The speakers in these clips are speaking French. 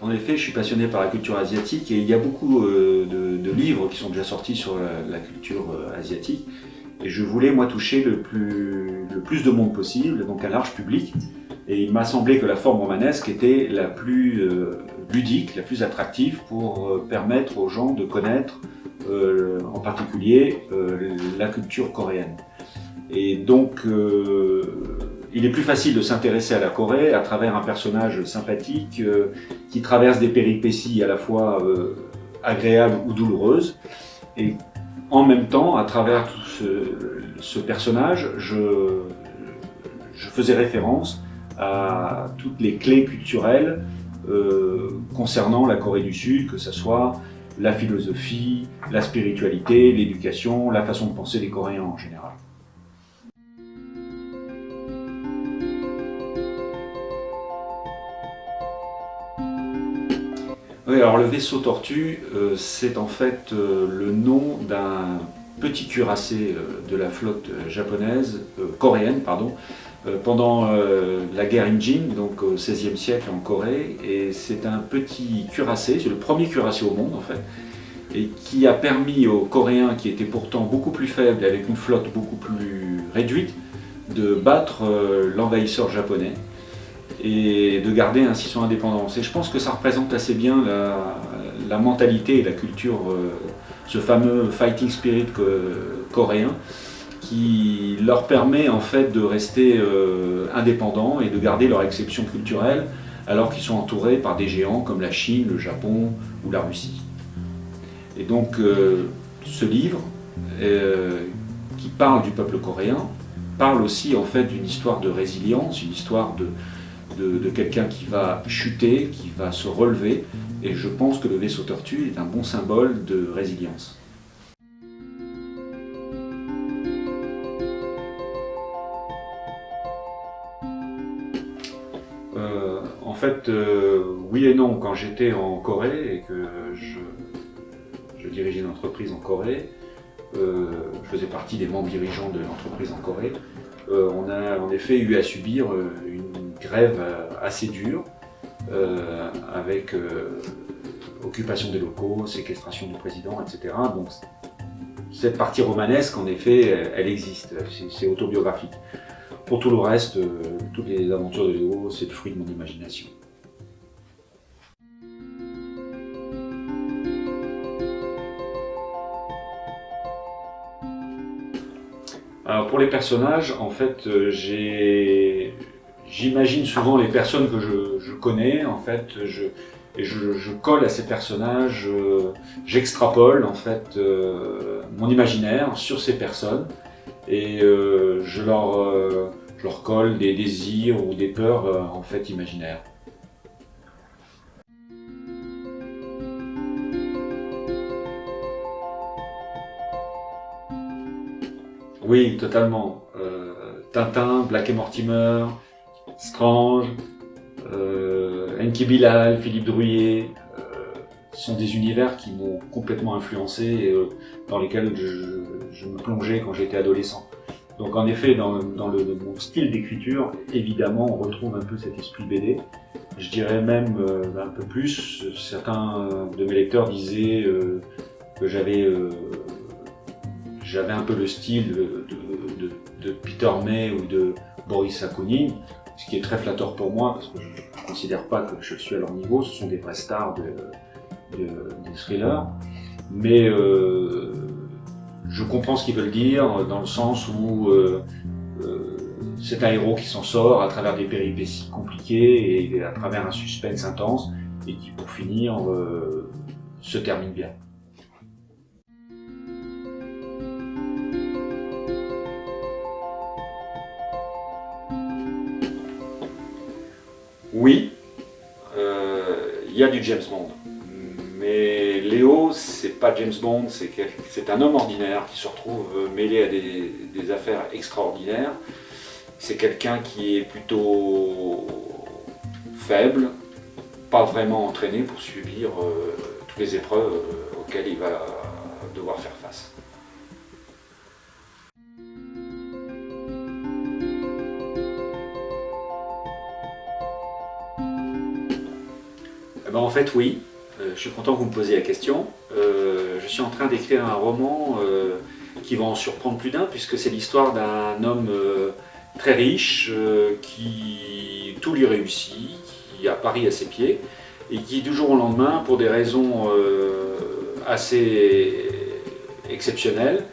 En effet, je suis passionné par la culture asiatique et il y a beaucoup de livres qui sont déjà sortis sur la culture asiatique. Et je voulais, moi, toucher le plus de monde possible, donc un large public. Et il m'a semblé que la forme romanesque était la plus ludique, la plus attractive pour permettre aux gens de connaître en particulier la culture coréenne. Et donc, il est plus facile de s'intéresser à la Corée à travers un personnage sympathique qui traverse des péripéties à la fois agréables ou douloureuses. Et en même temps, à travers tout ce personnage, je faisais référence à toutes les clés culturelles concernant la Corée du Sud, que ce soit la philosophie, la spiritualité, l'éducation, la façon de penser des Coréens en général. Oui, alors le vaisseau tortue, c'est en fait le nom d'un petit cuirassé de la flotte japonaise, coréenne, pardon, pendant la guerre Imjin, donc au XVIe siècle en Corée. Et c'est un petit cuirassé, c'est le premier cuirassé au monde en fait, et qui a permis aux Coréens, qui étaient pourtant beaucoup plus faibles, avec une flotte beaucoup plus réduite, de battre l'envahisseur japonais et de garder ainsi son indépendance. Et je pense que ça représente assez bien la mentalité et la culture, ce fameux fighting spirit coréen, qui leur permet en fait de rester indépendants et de garder leur exception culturelle alors qu'ils sont entourés par des géants comme la Chine, le Japon ou la Russie. Et donc ce livre qui parle du peuple coréen parle aussi en fait d'une histoire de résilience, une histoire de quelqu'un qui va chuter, qui va se relever, et je pense que le vaisseau tortue est un bon symbole de résilience. En fait, oui et non. Quand j'étais en Corée et que je dirigeais une entreprise en Corée, je faisais partie des membres dirigeants de l'entreprise en Corée, on a en effet eu à subir une grève assez dure, avec occupation des locaux, séquestration du président, etc. Donc cette partie romanesque, en effet, elle existe, c'est autobiographique. Pour tout le reste, toutes les aventures de Léo, c'est le fruit de mon imagination. Alors pour les personnages, en fait, j'imagine souvent les personnes que je connais, en fait, je colle à ces personnages, j'extrapole en fait mon imaginaire sur ces personnes et je leur colle des désirs ou des peurs en fait imaginaires. Oui, totalement. Tintin, Black et Mortimer, Strange, Enki Bilal, Philippe Drouillet, sont des univers qui m'ont complètement influencé et dans lesquels je me plongeais quand j'étais adolescent. Donc en effet, dans mon style d'écriture, évidemment, on retrouve un peu cet esprit BD. Je dirais même un peu plus, certains de mes lecteurs disaient que j'avais un peu le style de Peter May ou de Boris Akunin, ce qui est très flatteur pour moi parce que je ne considère pas que je suis à leur niveau, ce sont des vraies stars des thrillers. Mais je comprends ce qu'ils veulent dire dans le sens où c'est un héros qui s'en sort à travers des péripéties compliquées et à travers un suspense intense et qui pour finir se termine bien. Oui, il y a du James Bond. Mais Léo, c'est pas James Bond, c'est un homme ordinaire qui se retrouve mêlé à des affaires extraordinaires. C'est quelqu'un qui est plutôt faible, pas vraiment entraîné pour subir toutes les épreuves auxquelles il va devoir faire face. Eh ben, en fait, oui. Je suis content que vous me posiez la question. Je suis en train d'écrire un roman qui va en surprendre plus d'un, puisque c'est l'histoire d'un homme très riche qui tout lui réussit, qui a Paris à ses pieds, et qui du jour au lendemain, pour des raisons assez exceptionnelles,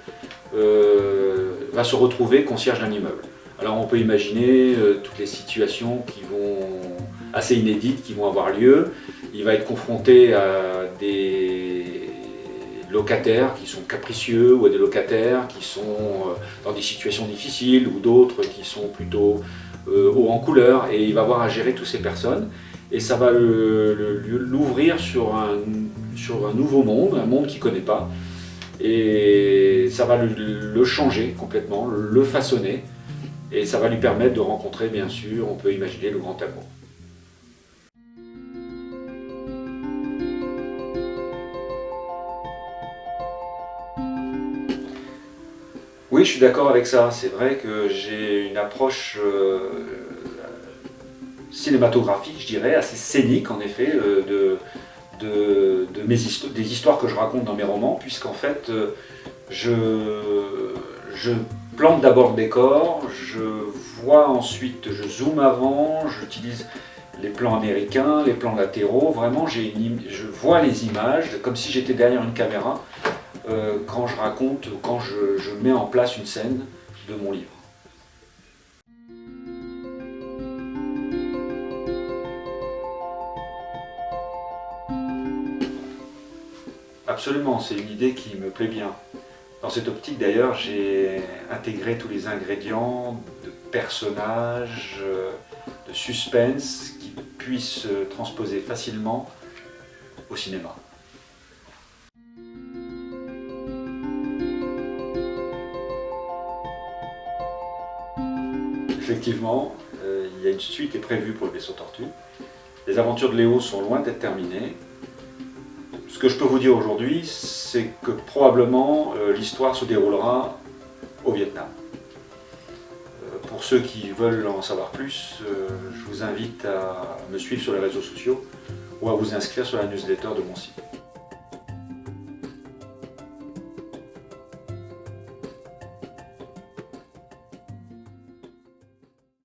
va se retrouver concierge d'un immeuble. Alors on peut imaginer toutes les situations qui vont assez inédites qui vont avoir lieu. Il va être confronté à des locataires qui sont capricieux ou à des locataires qui sont dans des situations difficiles ou d'autres qui sont plutôt haut en couleur, et il va avoir à gérer toutes ces personnes et ça va l'ouvrir sur un nouveau monde, un monde qu'il ne connaît pas, et ça va le changer complètement, le façonner, et ça va lui permettre de rencontrer, bien sûr, on peut imaginer, le grand amour. Oui, je suis d'accord avec ça. C'est vrai que j'ai une approche cinématographique, je dirais, assez scénique en effet, des histoires que je raconte dans mes romans, puisqu'en fait, je, je plante d'abord le décor, je vois ensuite, je zoome avant, j'utilise les plans américains, les plans latéraux, vraiment je vois les images comme si j'étais derrière une caméra quand je raconte, quand je mets en place une scène de mon livre. Absolument, c'est une idée qui me plaît bien. Dans cette optique d'ailleurs, j'ai intégré tous les ingrédients de personnages, de suspense qui puissent se transposer facilement au cinéma. Effectivement, il y a une suite qui est prévue pour le vaisseau Tortue. Les aventures de Léo sont loin d'être terminées. Ce que je peux vous dire aujourd'hui, c'est que probablement l'histoire se déroulera au Vietnam. Pour ceux qui veulent en savoir plus, je vous invite à me suivre sur les réseaux sociaux ou à vous inscrire sur la newsletter de mon site.